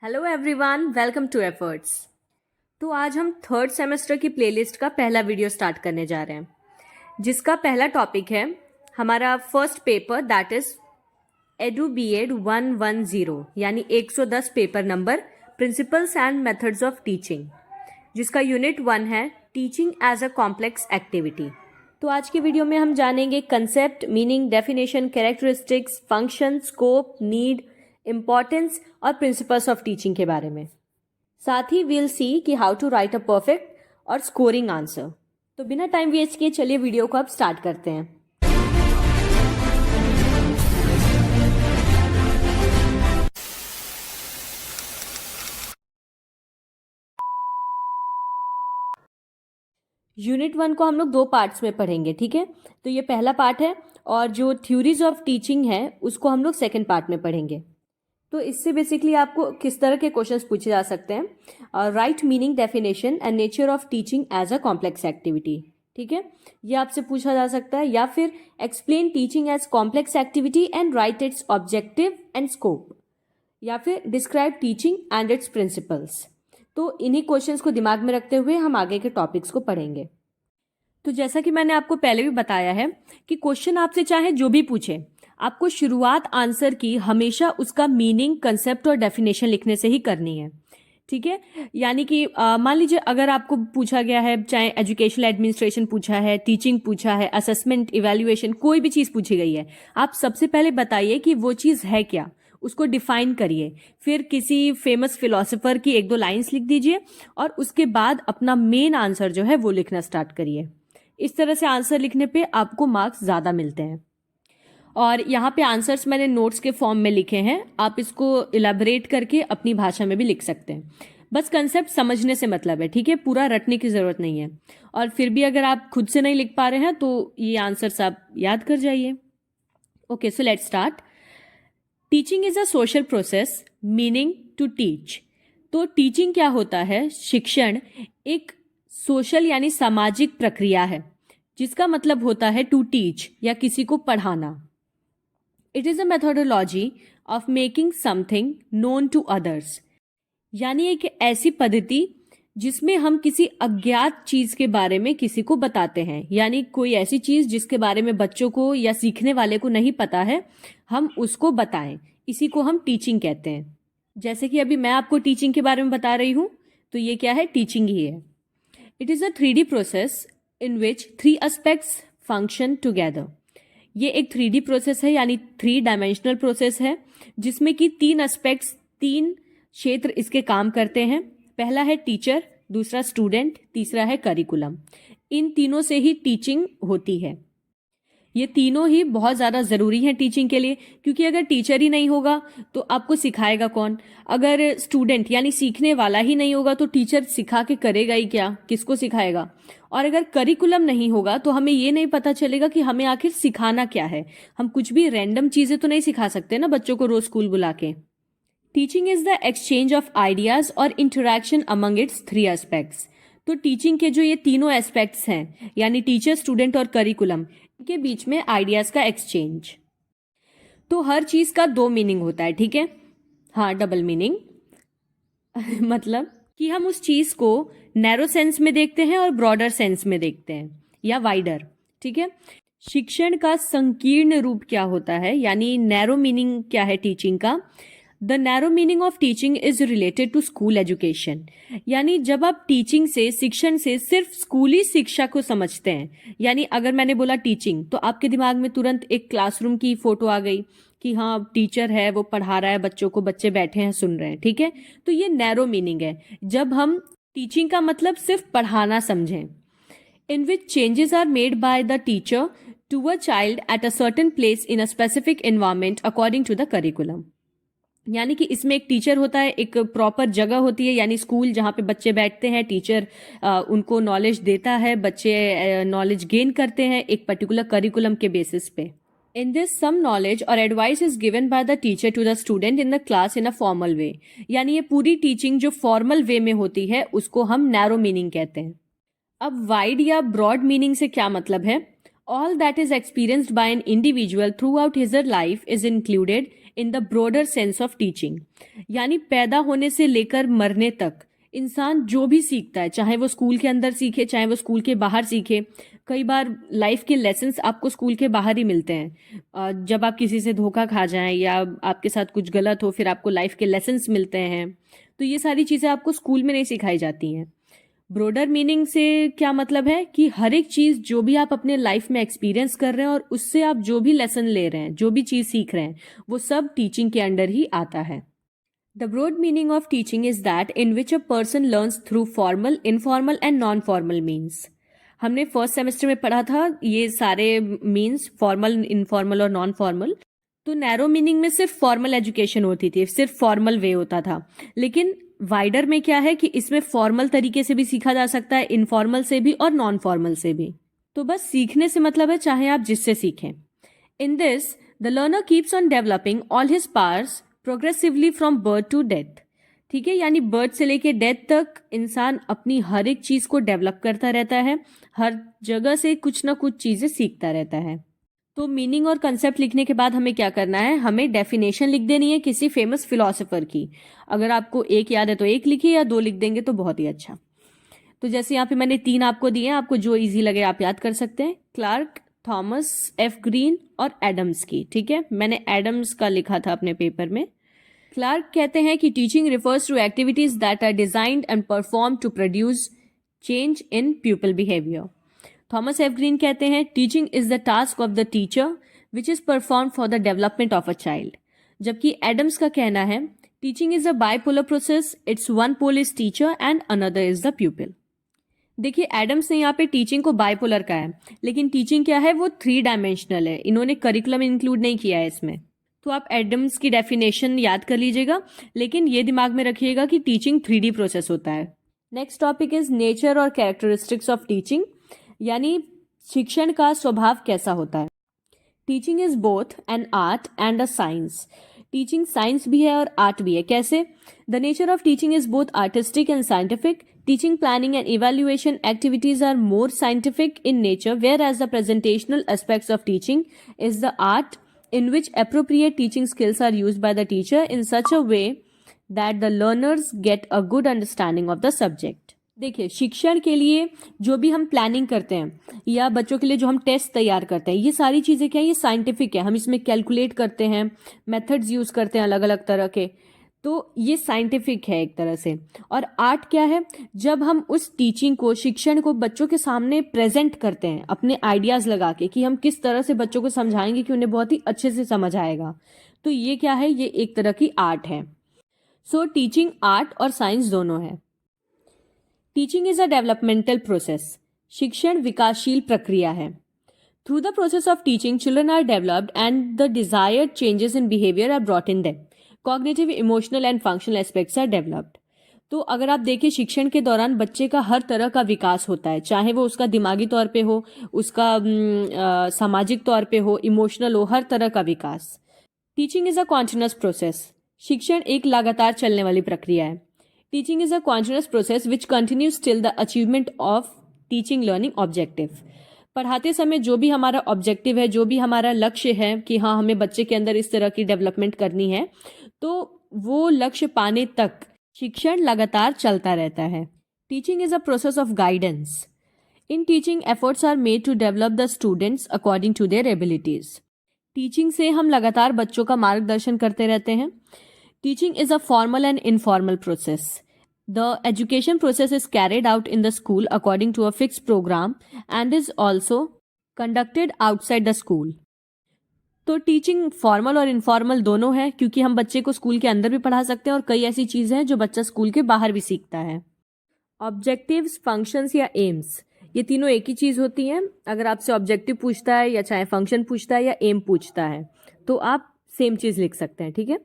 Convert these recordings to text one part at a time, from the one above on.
Hello everyone, welcome to Efforts. तो आज हम थर्ड सेमेस्टर की प्लेलिस्ट का पहला वीडियो स्टार्ट करने जा रहे हैं, जिसका पहला टॉपिक है हमारा first paper, that is EDU BEd 110, यानी 110 paper number, principles and methods of teaching, जिसका यूनिट 1 है teaching as a complex activity. तो आज के वीडियो में हम जानेंगे concept, meaning, definition, characteristics, function, scope, need, importance और प्रिंसिपल्स ऑफ टीचिंग के बारे में। साथ ही वील सी कि how to write a perfect और स्कोरिंग आंसर। तो बिना टाइम वेस्ट किए चलिए वीडियो को अब स्टार्ट करते हैं। यूनिट 1 को हम लोग 2 पार्ट्स में पढ़ेंगे, ठीक है। तो ये पहला पार्ट है और जो थ्योरीज ऑफ टीचिंग है उसको हम लोग सेकेंड पार्ट में पढ़ेंगे। तो इससे बेसिकली आपको किस तरह के क्वेश्चंस पूछे जा सकते हैं। Write meaning, definition and nature of teaching as a complex activity, ठीक है, ये आपसे पूछा जा सकता है। या फिर explain teaching as complex activity and write its objective and scope, या फिर describe teaching and its principles. तो इन्हीं क्वेश्चंस को दिमाग में रखते हुए हम आगे के टॉपिक्स को पढ़ेंगे। तो जैसा कि मैंने आपको पहले भी बताया है कि क्वेश्चन आपसे चाहे जो भी पूछे, आपको शुरुआत आंसर की हमेशा उसका मीनिंग, कंसेप्ट और डेफिनेशन लिखने से ही करनी है, ठीक है। यानी कि मान लीजिए अगर आपको पूछा गया है, चाहे एजुकेशनल एडमिनिस्ट्रेशन पूछा है, टीचिंग पूछा है, असेसमेंट, इवैल्यूएशन, कोई भी चीज़ पूछी गई है, आप सबसे पहले बताइए कि वो चीज़ है क्या, उसको डिफाइन करिए। फिर किसी फेमस फिलोसोफर की 1-2 लाइन्स लिख दीजिए और उसके बाद अपना मेन आंसर जो है वो लिखना स्टार्ट करिए। इस तरह से आंसर लिखने पे आपको मार्क्स ज़्यादा मिलते हैं। और यहाँ पे आंसर्स मैंने नोट्स के फॉर्म में लिखे हैं, आप इसको इलेबोरेट करके अपनी भाषा में भी लिख सकते हैं। बस कंसेप्ट समझने से मतलब है, ठीक है, पूरा रटने की ज़रूरत नहीं है। और फिर भी अगर आप खुद से नहीं लिख पा रहे हैं तो ये आंसर्स आप याद कर जाइए। Okay, so let's start. Teaching is a social process meaning to teach. तो टीचिंग क्या होता है? शिक्षण एक सोशल यानी सामाजिक प्रक्रिया है, जिसका मतलब होता है टू टीच, या किसी को पढ़ाना। It is a methodology of making something known to others, यानी एक ऐसी पद्धति जिसमें हम किसी अज्ञात चीज के बारे में किसी को बताते हैं। यानी कोई ऐसी चीज जिसके बारे में बच्चों को या सीखने वाले को नहीं पता है, हम उसको बताएं, इसी को हम टीचिंग कहते हैं। जैसे कि अभी मैं आपको टीचिंग के बारे में बता रही हूं, तो ये क्या है? टीचिंग ही है। It is a 3D process in which 3 aspects function together. ये एक 3D प्रोसेस है, यानी 3 डायमेंशनल प्रोसेस है, जिसमें कि 3 एस्पेक्ट्स, 3 क्षेत्र इसके काम करते हैं। पहला है टीचर, दूसरा स्टूडेंट, तीसरा है करिकुलम। इन तीनों से ही टीचिंग होती है। ये तीनों ही बहुत ज़्यादा ज़रूरी हैं टीचिंग के लिए, क्योंकि अगर टीचर ही नहीं होगा तो आपको सिखाएगा कौन? अगर स्टूडेंट यानी सीखने वाला ही नहीं होगा तो टीचर सिखा के करेगा ही क्या? किसको सिखाएगा? और अगर करिकुलम नहीं होगा तो हमें ये नहीं पता चलेगा कि हमें आखिर सिखाना क्या है। हम कुछ भी रैंडम चीज़ें तो नहीं सिखा सकते ना बच्चों को रोज स्कूल बुला के। Teaching is the exchange of ideas और इंटरेक्शन अमंग इट्स 3 एस्पेक्ट्स। तो टीचिंग के जो ये तीनों एस्पेक्ट्स हैं, यानी टीचर, स्टूडेंट और करिकुलम, के बीच में आइडियाज का एक्सचेंज। तो हर चीज का 2 मीनिंग होता है, ठीक है। हाँ, डबल मीनिंग मतलब कि हम उस चीज को नैरो सेंस में देखते हैं और ब्रॉडर सेंस में देखते हैं, या वाइडर, ठीक है। शिक्षण का संकीर्ण रूप क्या होता है, यानी नैरो मीनिंग क्या है टीचिंग का? The narrow meaning of teaching is related to school education. यानी जब आप टीचिंग से, शिक्षण से सिर्फ स्कूली शिक्षा को समझते हैं, यानी अगर मैंने बोला टीचिंग तो आपके दिमाग में तुरंत एक क्लासरूम की फोटो आ गई कि हाँ टीचर है, वो पढ़ा रहा है बच्चों को, बच्चे बैठे हैं सुन रहे हैं, ठीक है। तो ये नैरो मीनिंग है जब हम टीचिंग का मतलब सिर्फ पढ़ाना समझें। in which changes are made by the teacher to a child at a certain place in a specific environment according to the curriculum। यानी कि इसमें एक टीचर होता है, एक प्रॉपर जगह होती है, यानी स्कूल जहाँ पे बच्चे बैठते हैं, टीचर उनको नॉलेज देता है, बच्चे नॉलेज गेन करते हैं एक पर्टिकुलर करिकुलम के बेसिस पे। In this, some knowledge or advice is given by the teacher to the student in the class in a formal way। यानी ये पूरी टीचिंग जो फॉर्मल वे में होती है उसको हम नैरो मीनिंग कहते हैं। अब वाइड या ब्रॉड मीनिंग से क्या मतलब है? All that is experienced by an individual throughout his or her life is included in the broader sense of teaching. यानी पैदा होने से लेकर मरने तक इंसान जो भी सीखता है, चाहे वो स्कूल के अंदर सीखे, चाहे वो स्कूल के बाहर सीखे। कई बार लाइफ के लेसन्स आपको स्कूल के बाहर ही मिलते हैं। जब आप किसी से धोखा खा जाएं या आपके साथ कुछ गलत हो, फिर आपको लाइफ के लेसन्स मिलते हैं। तो ये सारी चीज़ें आपको स्कूल में नहीं सिखाई जाती हैं। ब्रॉडर मीनिंग से क्या मतलब है कि हर एक चीज़ जो भी आप अपने लाइफ में एक्सपीरियंस कर रहे हैं और उससे आप जो भी लेसन ले रहे हैं, जो भी चीज़ सीख रहे हैं, वो सब टीचिंग के अंडर ही आता है। The broad meaning of teaching is that in which a person learns through formal, informal and non formal means. हमने फर्स्ट सेमेस्टर में पढ़ा था ये सारे मीन्स, फॉर्मल, इनफॉर्मल और नॉन फॉर्मल। तो नैरो मीनिंग में सिर्फ फॉर्मल एजुकेशन होती थी, सिर्फ फॉर्मल वे होता था। लेकिन वाइडर में क्या है कि इसमें फॉर्मल तरीके से भी सीखा जा सकता है, इनफॉर्मल से भी और नॉन फॉर्मल से भी। तो बस सीखने से मतलब है चाहे आप जिससे सीखें। In this the learner keeps on developing all his powers progressively from birth to death. ठीक है, यानी बर्थ से लेके डेथ तक इंसान अपनी हर एक चीज को डेवलप करता रहता है, हर जगह से कुछ ना कुछ चीजें सीखता रहता है। तो मीनिंग और कंसेप्ट लिखने के बाद हमें क्या करना है, हमें डेफिनेशन लिख देनी है किसी फेमस फिलोसोफर की। अगर आपको एक याद है तो एक लिखिए, या 2 लिख देंगे तो बहुत ही अच्छा। तो जैसे यहाँ पे मैंने 3 आपको दिए हैं, आपको जो इजी लगे आप याद कर सकते हैं। क्लार्क, थॉमस, एफ ग्रीन और एडम्स की। ठीक है, मैंने एडम्स का लिखा था अपने पेपर में। क्लार्क कहते हैं कि teaching refers to activities that are designed and perform to produce change in people behaviour. Thomas F Green कहते हैं teaching is the task of the teacher which is perform for the development of a child. जबकि Adams का कहना है teaching is a bipolar process, its one pole is teacher and another is the pupil. देखिए, Adams ने यहाँ पे teaching को bipolar कहा है, लेकिन टीचिंग क्या है, वो 3 डायमेंशनल है। इन्होंने करिकुलम इंक्लूड नहीं किया है इसमें। तो आप एडम्स की डेफिनेशन याद कर लीजिएगा, लेकिन ये दिमाग में रखिएगा कि टीचिंग 3D प्रोसेस होता है। नेक्स्ट टॉपिक इज नेचर और कैरेक्टरिस्टिक्स ऑफ टीचिंग, यानी शिक्षण का स्वभाव कैसा होता है। Teaching is both an art and a science. Teaching science भी है और आर्ट भी है। कैसे? The nature of teaching is both artistic and scientific. Teaching, planning and evaluation activities are more scientific in nature, whereas the presentational aspects of teaching is the art in which appropriate teaching skills are used by the teacher in such a way that the learners get a good understanding of the subject. देखिए, शिक्षण के लिए जो भी हम planning करते हैं या बच्चों के लिए जो हम टेस्ट तैयार करते हैं, ये सारी चीज़ें क्या है, ये साइंटिफिक है। हम इसमें कैलकुलेट करते हैं, मेथड्स यूज़ करते हैं अलग अलग तरह के, तो ये साइंटिफिक है एक तरह से। और आर्ट क्या है, जब हम उस टीचिंग को, शिक्षण को बच्चों के सामने प्रेजेंट करते हैं अपने आइडियाज़ लगा के कि हम किस तरह से बच्चों को समझाएंगे कि उन्हें बहुत ही अच्छे से समझ आएगा, तो ये क्या है, ये एक तरह की आर्ट है। सो टीचिंग आर्ट और साइंस दोनों है। Teaching is a developmental process. शिक्षण विकासशील प्रक्रिया है। Through the process of teaching children are developed and the desired changes in behaviour are brought in them. Cognitive, emotional and functional aspects are developed. तो अगर आप देखिए, शिक्षण के दौरान बच्चे का हर तरह का विकास होता है, चाहे वो उसका दिमागी तौर पे हो, उसका सामाजिक तौर पे हो, इमोशनल हो, हर तरह का विकास। Teaching is a continuous process. शिक्षण एक लगातार चलने वाली प्रक्रिया है। Teaching is a continuous process which continues till the achievement of teaching learning objective. पढ़ाते समय जो भी हमारा ऑब्जेक्टिव है, जो भी हमारा लक्ष्य है कि हाँ हमें बच्चे के अंदर इस तरह की डेवलपमेंट करनी है, तो वो लक्ष्य पाने तक शिक्षण लगातार चलता रहता है। Teaching is a process of guidance. In teaching efforts are made to develop the students according to their abilities. Teaching से हम लगातार बच्चों का मार्गदर्शन करते रहते हैं। Teaching is a formal and informal process. The education process is carried out in the school according to a fixed program and is also conducted outside the school. तो टीचिंग फॉर्मल और इनफॉर्मल दोनों है, क्योंकि हम बच्चे को school के अंदर भी पढ़ा सकते हैं और कई ऐसी चीज़ें हैं जो बच्चा स्कूल के बाहर भी सीखता है। ऑब्जेक्टिव्स, फंक्शंस या एम्स, ये तीनों एक ही चीज़ होती हैं। अगर आपसे ऑब्जेक्टिव पूछता है या चाहे फंक्शन पूछता है या एम पूछता है, तो आप सेम चीज़ लिख सकते हैं। ठीक है,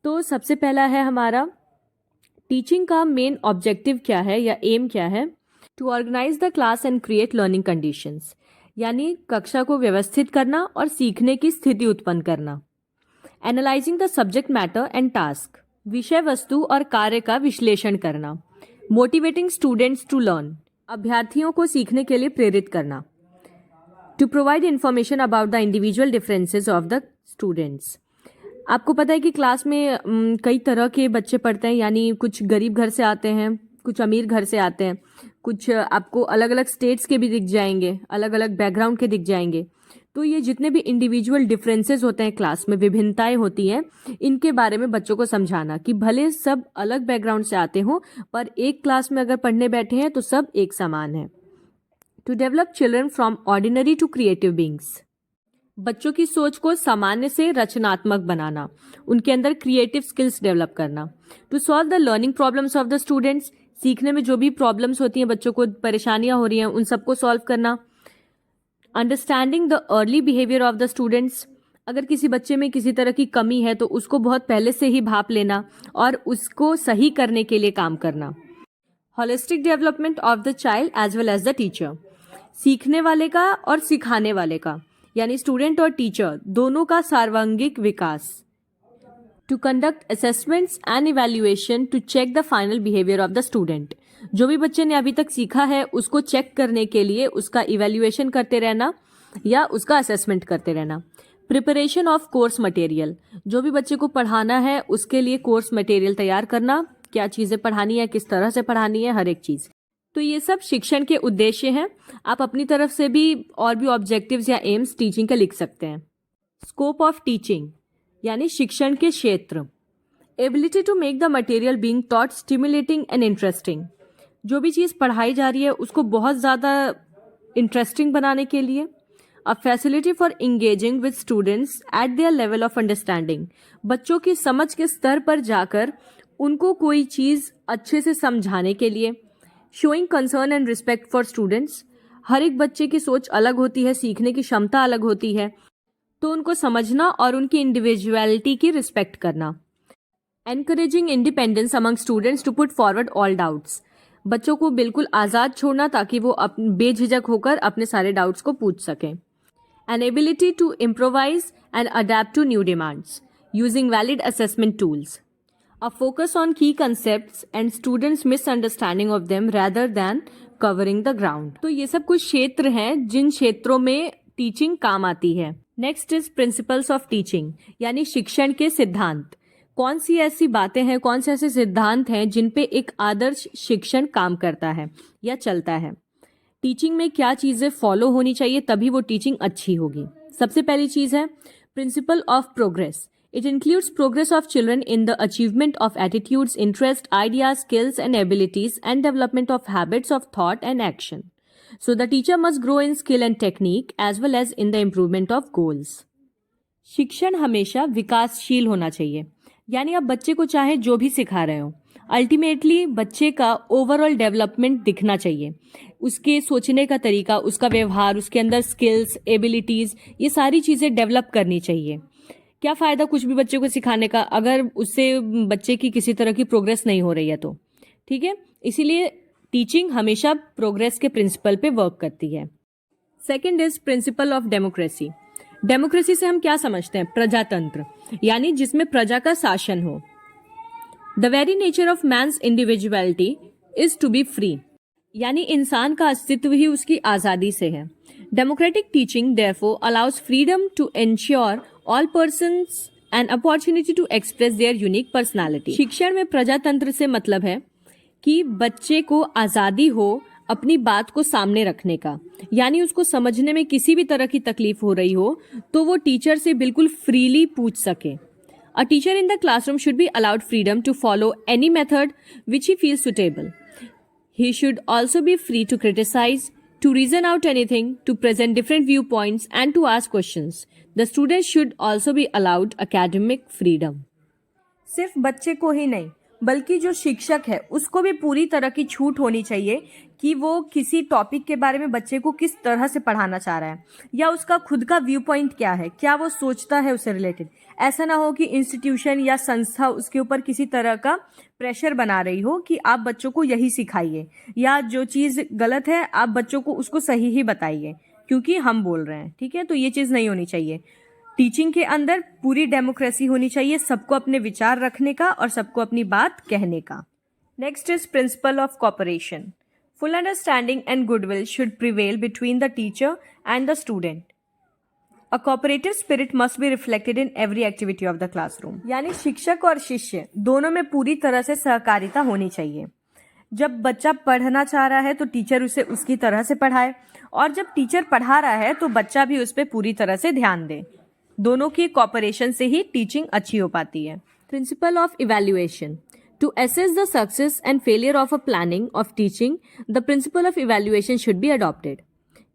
तो सबसे पहला है हमारा टीचिंग का मेन ऑब्जेक्टिव क्या है या एम क्या है। To organise the class and create learning conditions, यानी कक्षा को व्यवस्थित करना और सीखने की स्थिति उत्पन्न करना। Analysing the subject matter and task, विषय वस्तु और कार्य का विश्लेषण करना। मोटिवेटिंग स्टूडेंट्स टू लर्न, अभ्यर्थियों को सीखने के लिए प्रेरित करना। To provide information about the individual differences of the students. आपको पता है कि क्लास में कई तरह के बच्चे पढ़ते हैं, यानी कुछ गरीब घर से आते हैं, कुछ अमीर घर से आते हैं, कुछ आपको अलग अलग स्टेट्स के भी दिख जाएंगे, अलग अलग बैकग्राउंड के दिख जाएंगे। तो ये जितने भी इंडिविजुअल डिफरेंसेस होते हैं क्लास में, विभिन्नताएं होती हैं, इनके बारे में बच्चों को समझाना कि भले सब अलग बैकग्राउंड से आते हों पर एक क्लास में अगर पढ़ने बैठे हैं तो सब एक समान है। To develop children from ordinary to creative beings. बच्चों की सोच को सामान्य से रचनात्मक बनाना, उनके अंदर क्रिएटिव स्किल्स डेवलप करना। To solve the learning problems of the students. सीखने में जो भी प्रॉब्लम्स होती हैं, बच्चों को परेशानियां हो रही हैं, उन सबको सॉल्व करना। Understanding the early behaviour of the students. अगर किसी बच्चे में किसी तरह की कमी है तो उसको बहुत पहले से ही भाप लेना और उसको सही करने के लिए काम करना। Holistic development of the child as well as the teacher. सीखने वाले का और सिखाने वाले का, यानी स्टूडेंट और टीचर दोनों का सर्वांगीण विकास। To conduct assessments and evaluation to check the final behaviour of the student. जो भी बच्चे ने अभी तक सीखा है उसको चेक करने के लिए उसका इवैल्यूएशन करते रहना या उसका असेसमेंट करते रहना। Preparation of course material. जो भी बच्चे को पढ़ाना है उसके लिए कोर्स मटेरियल तैयार करना, क्या चीज़ें पढ़ानी है, किस तरह से पढ़ानी है, हर एक चीज़। तो ये सब शिक्षण के उद्देश्य हैं। आप अपनी तरफ से भी और भी ऑब्जेक्टिव्स या एम्स टीचिंग के लिख सकते हैं। स्कोप ऑफ टीचिंग यानी शिक्षण के क्षेत्र। Ability to make the material being taught stimulating and interesting. जो भी चीज़ पढ़ाई जा रही है उसको बहुत ज़्यादा इंटरेस्टिंग बनाने के लिए। A facility for engaging with students eight their level of understanding. बच्चों की समझ के स्तर पर जाकर उनको कोई चीज़ अच्छे से समझाने के लिए। Showing concern and respect for students. हर एक बच्चे की सोच अलग होती है, सीखने की क्षमता अलग होती है, तो उनको समझना और उनकी इंडिविजुअलिटी की रिस्पेक्ट करना। Encouraging independence among students to put forward all doubts. बच्चों को बिल्कुल आज़ाद छोड़ना ताकि वो बेझिझक होकर अपने सारे डाउट्स को पूछ सकें। An ability to improvise and adapt to new demands using valid assessment tools. A focus on key concepts and students' misunderstanding of them rather than covering the ground. तो ये सब कुछ क्षेत्र हैं जिन क्षेत्रों में टीचिंग काम आती है। Next is principles of teaching यानी शिक्षण के सिद्धांत। कौन सी ऐसी बातें हैं, कौन से ऐसे सिद्धांत हैं जिन पे एक आदर्श शिक्षण काम करता है या चलता है। टीचिंग में क्या चीज़ें फॉलो होनी चाहिए तभी वो टीचिंग अच्छी होगी। सबसे पहली चीज़ है principle of progress. It includes progress of children in the achievement of attitudes, interests, ideas, skills and abilities and development of habits of thought and action. So the teacher must grow in skill and technique as well as in the improvement of goals. शिक्षण हमेशा विकासशील होना चाहिए, यानी आप बच्चे को चाहे जो भी सिखा रहे हो, अल्टीमेटली बच्चे का ओवरऑल डेवलपमेंट दिखना चाहिए। उसके सोचने का तरीका, उसका व्यवहार, उसके अंदर स्किल्स, एबिलिटीज़, ये सारी चीज़ें डेवलप करनी चाहिए। क्या फ़ायदा कुछ भी बच्चे को सिखाने का अगर उससे बच्चे की किसी तरह की प्रोग्रेस नहीं हो रही है तो, ठीक है। इसीलिए टीचिंग हमेशा प्रोग्रेस के प्रिंसिपल पे वर्क करती है। Second is principle of democracy. Democracy से हम क्या समझते हैं? प्रजातंत्र, यानी जिसमें प्रजा का शासन हो। The very nature of man's individuality is to be free, यानी इंसान का अस्तित्व ही उसकी आज़ादी से है। Democratic teaching therefore allows freedom to ensure all persons an opportunity to express their unique personality. शिक्षण में प्रजातंत्र से मतलब है कि बच्चे को आज़ादी हो अपनी बात को सामने रखने का, यानी उसको समझने में किसी भी तरह की तकलीफ हो रही हो तो वो टीचर से बिल्कुल फ्रीली पूछ सके। A teacher in the classroom should be allowed freedom to follow any method which he feels suitable. He should also be free to criticize, to reason out anything, to present different viewpoints and to ask questions. The students should also be allowed academic freedom. सिर्फ बच्चे को ही नहीं बल्कि जो शिक्षक है उसको भी पूरी तरह की छूट होनी चाहिए कि वो किसी टॉपिक के बारे में बच्चे को किस तरह से पढ़ाना चाह रहा है या उसका खुद का व्यू पॉइंट क्या है, क्या वो सोचता है उससे रिलेटेड। ऐसा ना हो कि इंस्टीट्यूशन या संस्था उसके ऊपर किसी तरह का प्रेशर बना रही हो कि आप बच्चों को यही सिखाइए या जो चीज़ गलत है आप बच्चों को उसको सही ही बताइए क्योंकि हम बोल रहे हैं, ठीक है। तो ये चीज़ नहीं होनी चाहिए। टीचिंग के अंदर पूरी डेमोक्रेसी होनी चाहिए, सबको अपने विचार रखने का और सबको अपनी बात कहने का। Next is principle of cooperation. Full understanding and goodwill should prevail between the teacher and the student. A cooperative spirit must be reflected in every activity of the classroom. यानी शिक्षक और शिष्य दोनों में पूरी तरह से सहकारिता होनी चाहिए। जब बच्चा पढ़ना चाह रहा है तो टीचर उसे उसकी तरह से पढ़ाए, और जब टीचर पढ़ा रहा है तो बच्चा भी उस पर पूरी तरह से ध्यान दे। दोनों की कॉपरेशन से ही टीचिंग अच्छी हो पाती है। Principle of evaluation. To assess the success and failure of a planning of teaching, the principle of evaluation should be adopted.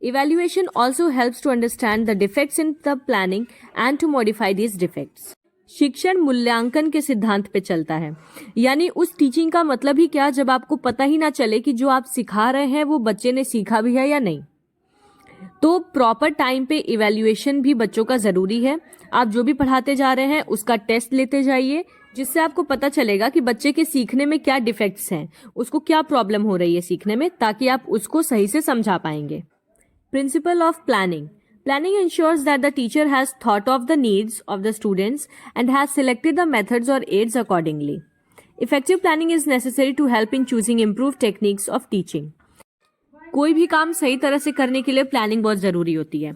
Evaluation also helps to understand the defects in the planning and to modify these defects. शिक्षण मूल्यांकन के सिद्धांत पे चलता है, यानी उस teaching का मतलब ही क्या जब आपको पता ही ना चले कि जो आप सिखा रहे हैं वो बच्चे ने सीखा भी है या नहीं। तो प्रॉपर टाइम पे इवैल्यूएशन भी बच्चों का ज़रूरी है। आप जो भी पढ़ाते जा रहे हैं उसका टेस्ट लेते जाइए, जिससे आपको पता चलेगा कि बच्चे के सीखने में क्या डिफेक्ट्स हैं, उसको क्या प्रॉब्लम हो रही है सीखने में, ताकि आप उसको सही से समझा पाएंगे। Principle of planning. Planning ensures that the teacher has thought of the needs of the students and has selected the methods or aids accordingly. Effective planning is necessary to help in choosing improved techniques of teaching. कोई भी काम सही तरह से करने के लिए planning बहुत ज़रूरी होती है।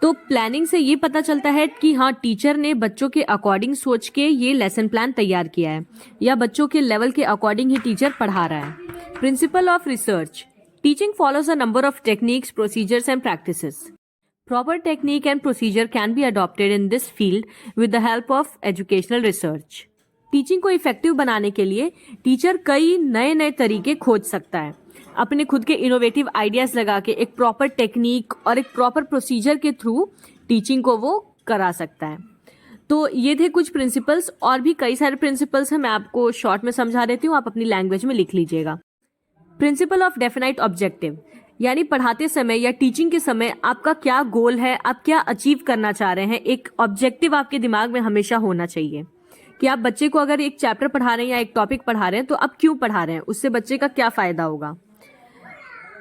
तो प्लानिंग से ये पता चलता है कि हाँ, टीचर ने बच्चों के अकॉर्डिंग सोच के ये लेसन प्लान तैयार किया है, या बच्चों के लेवल के अकॉर्डिंग ही टीचर पढ़ा रहा है। Principle of research. Teaching follows a number of techniques, procedures and practices. Proper technique and procedure can be adopted in this field with the help of educational research. Teaching को effective बनाने के लिए teacher कई नए नए तरीके खोज सकता है। अपने खुद के इनोवेटिव आइडियाज लगा के एक प्रॉपर टेक्निक और एक प्रॉपर प्रोसीजर के थ्रू टीचिंग को वो करा सकता है। तो ये थे कुछ प्रिंसिपल्स, और भी कई सारे प्रिंसिपल्स हैं, मैं आपको शॉर्ट में समझा देती हूँ, आप अपनी लैंग्वेज में लिख लीजिएगा। प्रिंसिपल ऑफ डेफिनाइट ऑब्जेक्टिव, यानी पढ़ाते समय या टीचिंग के समय आपका क्या गोल है, आप क्या अचीव करना चाह रहे हैं, एक ऑब्जेक्टिव आपके दिमाग में हमेशा होना चाहिए कि आप बच्चे को अगर एक चैप्टर पढ़ा रहे हैं या एक टॉपिक पढ़ा रहे हैं तो आप क्यों पढ़ा रहे हैं, उससे बच्चे का क्या फायदा होगा।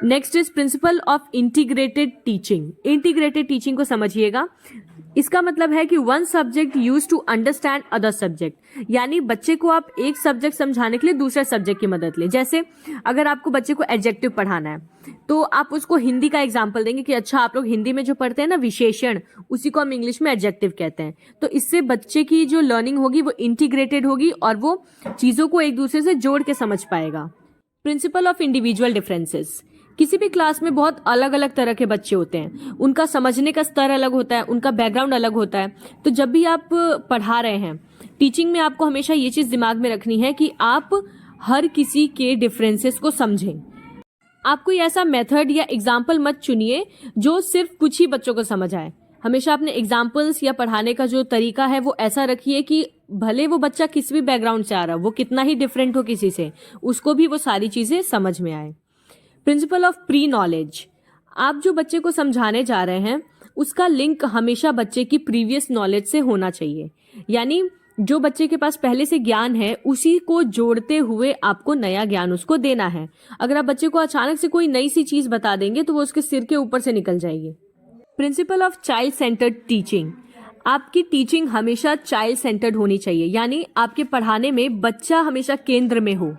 Next is principle of integrated teaching. Integrated teaching को समझिएगा, इसका मतलब है कि one subject use to understand other subject, यानी बच्चे को आप एक सब्जेक्ट समझाने के लिए दूसरे सब्जेक्ट की मदद लें। जैसे अगर आपको बच्चे को एडजेक्टिव पढ़ाना है तो आप उसको हिंदी का एग्जाम्पल देंगे कि अच्छा आप लोग हिंदी में जो पढ़ते हैं ना विशेषण, उसी को हम इंग्लिश में एडजेक्टिव कहते हैं। तो इससे बच्चे की जो लर्निंग होगी वो इंटीग्रेटेड होगी और वो चीज़ों को एक दूसरे से जोड़ के समझ पाएगा। Principle of individual differences. किसी भी क्लास में बहुत अलग अलग तरह के बच्चे होते हैं, उनका समझने का स्तर अलग होता है, उनका बैकग्राउंड अलग होता है। तो जब भी आप पढ़ा रहे हैं टीचिंग में, आपको हमेशा ये चीज़ दिमाग में रखनी है कि आप हर किसी के डिफरेंसेस को समझें। आप कोई ऐसा मेथड या एग्जाम्पल मत चुनिए जो सिर्फ कुछ ही बच्चों को समझ आए। हमेशा अपने एग्जाम्पल्स या पढ़ाने का जो तरीका है वो ऐसा रखिए कि भले वो बच्चा किसी भी बैकग्राउंड से आ रहा हो, वो कितना ही डिफरेंट हो किसी से, उसको भी वो सारी चीज़ें समझ में आए। Principle of pre knowledge. आप जो बच्चे को समझाने जा रहे हैं उसका लिंक हमेशा बच्चे की प्रीवियस नॉलेज से होना चाहिए, यानी जो बच्चे के पास पहले से ज्ञान है उसी को जोड़ते हुए आपको नया ज्ञान उसको देना है। अगर आप बच्चे को अचानक से कोई नई सी चीज़ बता देंगे तो वो उसके सिर के ऊपर से निकल जाएगी। Principle of child centred teaching. आपकी टीचिंग हमेशा चाइल्ड सेंटर्ड होनी चाहिए, यानी आपके पढ़ाने में बच्चा हमेशा केंद्र में हो,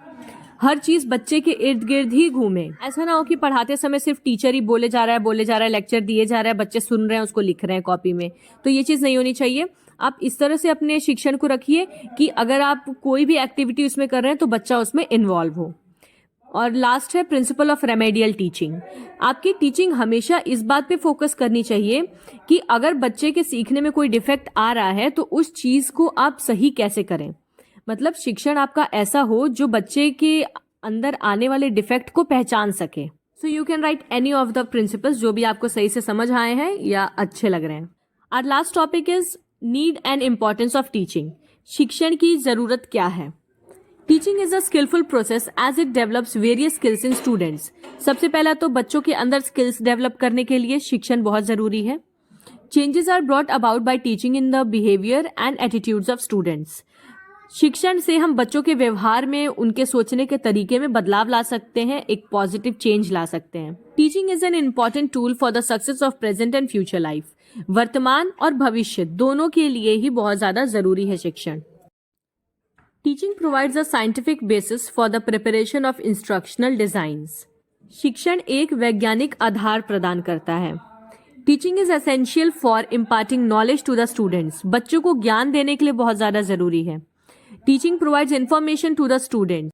हर चीज बच्चे के इर्द गिर्द ही घूमे। ऐसा ना हो कि पढ़ाते समय सिर्फ टीचर ही बोले जा रहा है, लेक्चर दिए जा रहा है, बच्चे सुन रहे हैं, उसको लिख रहे हैं कॉपी में। तो ये चीज नहीं होनी चाहिए। आप इस तरह से अपने शिक्षण को रखिए कि अगर आप कोई भी एक्टिविटी उसमें कर रहे हैं तो बच्चा उसमें इन्वॉल्व हो। और लास्ट है प्रिंसिपल ऑफ रेमेडियल टीचिंग। आपकी टीचिंग हमेशा इस बात पे फोकस करनी चाहिए कि अगर बच्चे के सीखने में कोई डिफेक्ट आ रहा है तो उस चीज को आप सही कैसे करें। मतलब शिक्षण आपका ऐसा हो जो बच्चे के अंदर आने वाले डिफेक्ट को पहचान सके। So you can write any of the principles जो भी आपको सही से समझ आए हैं या अच्छे लग रहे हैं। Our last topic is need and importance of teaching. शिक्षण की जरूरत क्या है। Teaching is a skillful process as it develops various skills in students. सबसे पहला तो बच्चों के अंदर स्किल्स डेवलप करने के लिए शिक्षण बहुत जरूरी है। Changes are brought about by teaching in the behaviour and attitudes of students. शिक्षण से हम बच्चों के व्यवहार में, उनके सोचने के तरीके में बदलाव ला सकते हैं, एक पॉजिटिव चेंज ला सकते हैं। Teaching is an important tool for the success of present and future life. वर्तमान और भविष्य दोनों के लिए ही बहुत ज्यादा जरूरी है शिक्षण। Teaching provides a scientific basis for the preparation of instructional designs. शिक्षण एक वैज्ञानिक आधार प्रदान करता है। Teaching is essential for imparting knowledge to the students. बच्चों को ज्ञान देने के लिए बहुत ज़्यादा ज़रूरी है। Teaching provides information to the student.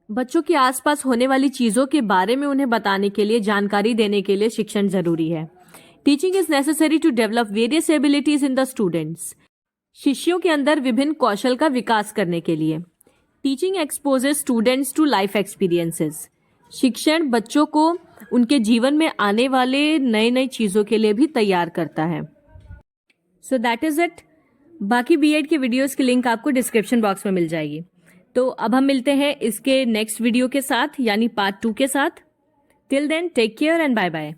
बच्चों के आसपास होने वाली चीज़ों के बारे में उन्हें बताने के लिए, जानकारी देने के लिए शिक्षण ज़रूरी है। Teaching is necessary to develop various abilities in the students. शिष्यों के अंदर विभिन्न कौशल का विकास करने के लिए। Teaching exposes students to life experiences. शिक्षण बच्चों को उनके जीवन में आने वाले नए नई चीज़ों के लिए भी तैयार करता है। So that is it. बाकी बीएड के वीडियोस की लिंक आपको डिस्क्रिप्शन बॉक्स में मिल जाएगी। तो अब हम मिलते हैं इसके नेक्स्ट वीडियो के साथ, यानी पार्ट 2 के साथ। Till then take care and bye bye.